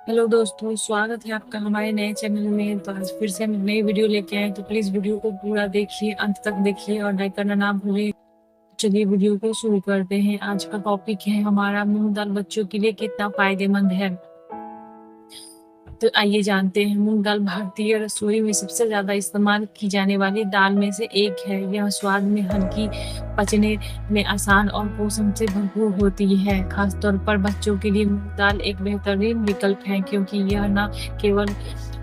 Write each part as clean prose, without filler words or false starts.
Hello दोस्तों, स्वागत है आपका हमारे नए चैनल में। तो आज फिर से हम नई वीडियो लेके आए, तो प्लीज वीडियो को पूरा देखिए, अंत तक देखिए और लाइक करना ना भूलिए। चलिए वीडियो को शुरू करते हैं। आज का टॉपिक है हमारा मूंग दाल बच्चों के लिए कितना फायदेमंद है। तो आइए जानते हैं। मूंग दाल भारतीय रसोई में सबसे ज्यादा इस्तेमाल की जाने वाली दाल में से एक है। यह स्वाद में हल्की, पचने में आसान और पोषण से भरपूर होती है। खासतौर पर बच्चों के लिए मूंग दाल एक बेहतरीन विकल्प है, क्योंकि यह न केवल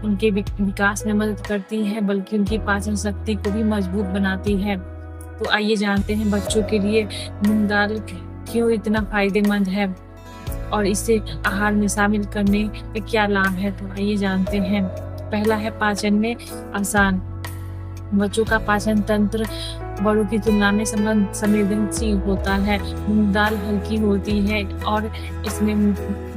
उनके विकास में मदद करती है बल्कि उनकी पाचन शक्ति को भी मजबूत बनाती है। तो आइए जानते हैं बच्चों के लिए मूंग दाल क्यों इतना फायदेमंद है और इसे आहार में शामिल करने के क्या लाभ है। तो आइए जानते हैं। पहला है पाचन में आसान। बच्चों का पाचन तंत्र बड़ों की तुलना में संवेदनशील होता है। मूंग दाल हल्की होती है और इसमें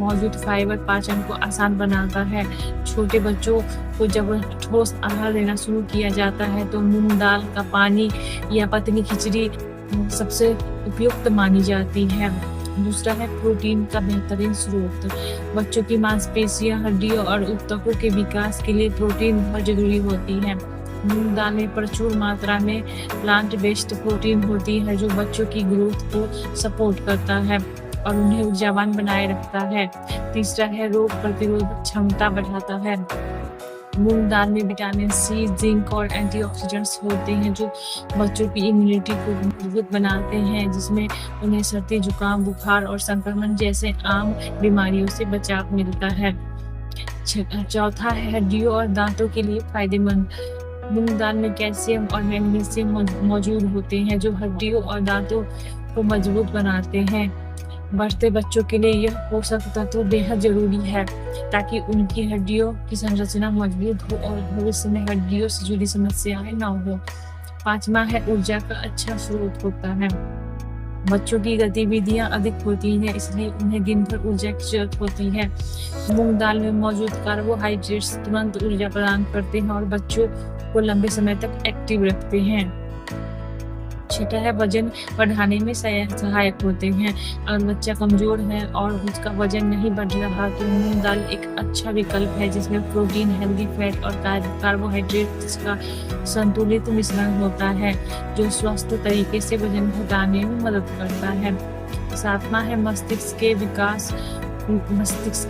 मौजूद फाइबर पाचन को आसान बनाता है। छोटे बच्चों को जब ठोस आहार देना शुरू किया जाता है तो मूंग दाल का पानी या पतली खिचड़ी सबसे उपयुक्त मानी जाती है। दूसरा है प्रोटीन का बेहतरीन स्रोत। बच्चों की मांसपेशियां, हड्डियों और ऊतकों के विकास के लिए प्रोटीन बहुत जरूरी होती है। मूंग दाल में प्रचुर मात्रा में प्लांट बेस्ड प्रोटीन होती है, जो बच्चों की ग्रोथ को सपोर्ट करता है और उन्हें ऊर्जावान बनाए रखता है। तीसरा है रोग प्रतिरोधक क्षमता बढ़ाता है। मूंग दाल में विटामिन सी, जिंक और एंटीऑक्सीडेंट्स होते हैं, जो बच्चों की इम्यूनिटी को मजबूत बनाते हैं, जिसमें उन्हें सर्दी, जुकाम, बुखार और संक्रमण जैसे आम बीमारियों से बचाव मिलता है। चौथा है हड्डियों और दांतों के लिए फायदेमंद। मूंग दाल में कैल्शियम और मैग्नीशियम मौजूद होते हैं, जो हड्डियों और दांतों को मजबूत बनाते हैं। बढ़ते बच्चों के लिए यह पोषक तत्व बेहद जरूरी है, ताकि उनकी हड्डियों की संरचना मजबूत हो और भविष्य में हड्डियों से जुड़ी समस्याएं न हो। पांचवा है ऊर्जा का अच्छा स्रोत होता है। बच्चों की गतिविधियां अधिक होती हैं, इसलिए उन्हें दिन भर ऊर्जा की जरूरत होती है। मूंग दाल में मौजूद कार्बोहाइड्रेट्स तुरंत ऊर्जा प्रदान करते हैं और बच्चों को लंबे समय तक एक्टिव रखते हैं। छठा है वजन बढ़ाने में सहायक होते हैं। अगर बच्चा कमजोर है और उसका वजन नहीं बढ़ रहा तो मूंग दाल एक अच्छा विकल्प है, जिसमें प्रोटीन, हेल्दी फैट और कार्बोहाइड्रेट्स का संतुलित मिश्रण होता है, जो स्वस्थ तरीके से वजन घटाने में मदद करता है। सातवां है मस्तिष्क के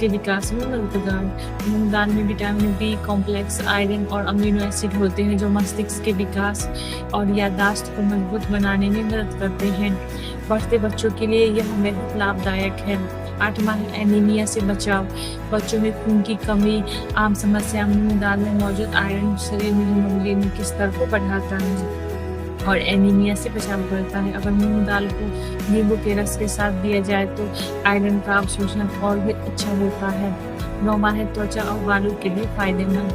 विकास में मददगार। मूंग दाल में विटामिन बी कॉम्प्लेक्स, आयरन और अमीनो एसिड होते हैं, जो मस्तिष्क के विकास और याददाश्त को मजबूत बनाने में मदद करते हैं। बढ़ते बच्चों के लिए यह बेहद लाभदायक है। आठवां है एनीमिया से बचाव। बच्चों में खून की कमी आम समस्या। मूंग दाल में मौजूद आयरन शरीर में हीमोग्लोबिन के स्तर को बढ़ाता है और एनीमिया से बचाव करता है। अगर मूंग दाल को नींबू के रस के साथ दिया जाए तो आयरन का अवशोषण और भी अच्छा होता है। नौवां है त्वचा और बालों के लिए फायदेमंद।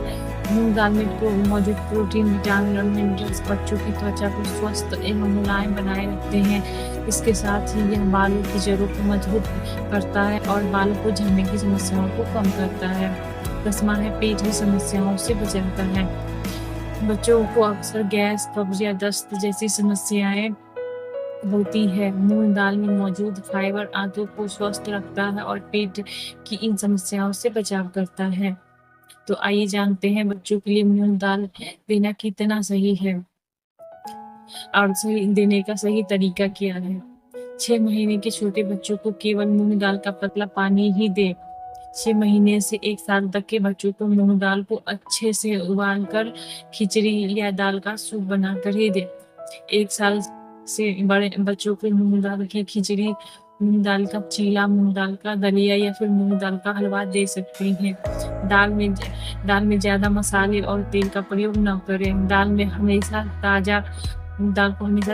मूंग दाल में मौजूद प्रोटीन, विटामिन और मिनरल्स बच्चों की त्वचा को स्वस्थ एवं मुलायम बनाए रखते हैं। इसके साथ ही यह बालों की जड़ों को मजबूत करता है और बालों को झड़ने की समस्याओं को कम करता है। 10वां है पेट की समस्याओं से बचाता है। बच्चों को अक्सर गैस, कब्ज या दस्त जैसी समस्याएं होती है। मूंग दाल में मौजूद फाइबर आंतों को स्वस्थ रखता है और पेट की इन समस्याओं से बचाव करता है। तो आइए जानते हैं बच्चों के लिए मूंग दाल देना कितना सही है और सही देने का सही तरीका क्या है। 6 महीने के छोटे बच्चों को केवल मूंग दाल का पतला पानी ही दे। 6 महीने से 1 साल तक के बच्चों को मूंग दाल को अच्छे से उबालकर खिचड़ी या दाल का सूप बनाकर ही दे। 1 साल से बड़े बच्चों को मूंग दाल की खिचड़ी, मूंग दाल का चीला, मूंग दाल का दलिया या फिर मूंग दाल का हलवा दे सकते हैं। दाल में ज्यादा मसाले और तेल का प्रयोग न करें। दाल को हमेशा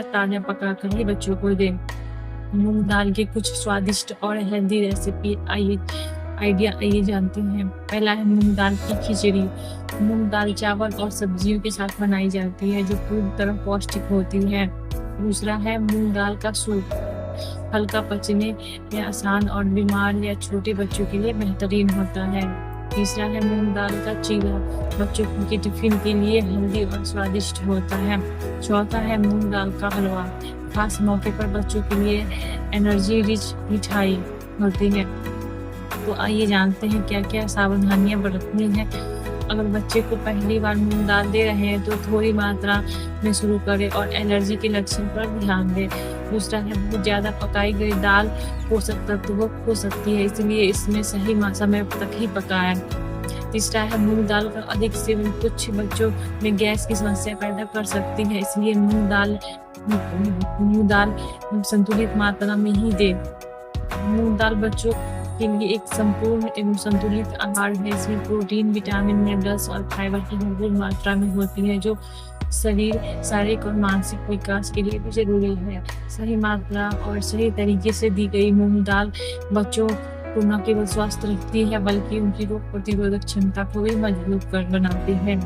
ताजा पकाकर ही बच्चों को दें। मूंग दाल के कुछ स्वादिष्ट और हेल्दी रेसिपी आइए जानते हैं। पहला है मूंग दाल की खिचड़ी। मूंग दाल चावल और सब्जियों के साथ बनाई जाती है, जो पूरी तरह पौष्टिक होती है। दूसरा है मूंग दाल का सूप। हल्का, पचने में आसान और बीमार या छोटे बच्चों के लिए बेहतरीन होता है। तीसरा है मूंग दाल का चीला। बच्चों के टिफिन के लिए हेल्दी और स्वादिष्ट होता है। चौथा है मूंग दाल का हलवा। खास मौके पर बच्चों के लिए एनर्जी रिच मिठाई होती है। तो आइए जानते हैं क्या क्या सावधानियां बरतनी है। अगर बच्चे को पहली बार मूंग दाल दे रहे हैं तो थोड़ी मात्रा में शुरू करें और एलर्जी के लक्षण पर ध्यान दें। दूसरा है, बहुत ज़्यादा पकाई गई दाल पोषक तत्वों खो सकती है, इसलिए इसमें सही समय तक ही पकाएं। तीसरा है, मूंग दाल का अधिक सेवन कुछ बच्चों में गैस की समस्या पैदा कर सकती है, इसलिए मूंग दाल संतुलित मात्रा में ही दें। मूंग दाल बच्चों के लिए एक संपूर्ण एवं संतुलित आहार है। इसमें प्रोटीन, विटामिन, मिनरल्स और फाइबर की भरपूर मात्रा में होती है, जो शरीर, शारीरिक और मानसिक विकास के लिए भी जरूरी है। सही मात्रा और सही तरीके से दी गई मूंग दाल बच्चों को न केवल स्वस्थ रखती है बल्कि उनकी रोग प्रतिरोधक क्षमता को भी मजबूत कर बनाती है।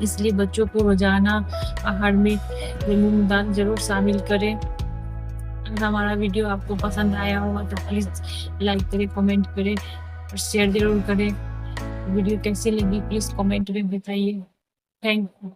इसलिए बच्चों को रोजाना आहार में मूंग दाल जरूर शामिल करें। अगर हमारा वीडियो आपको पसंद आया होगा तो प्लीज़ लाइक करें, कमेंट करें और शेयर जरूर करें। वीडियो कैसी लगी प्लीज़ कमेंट में बताइए। Thank you.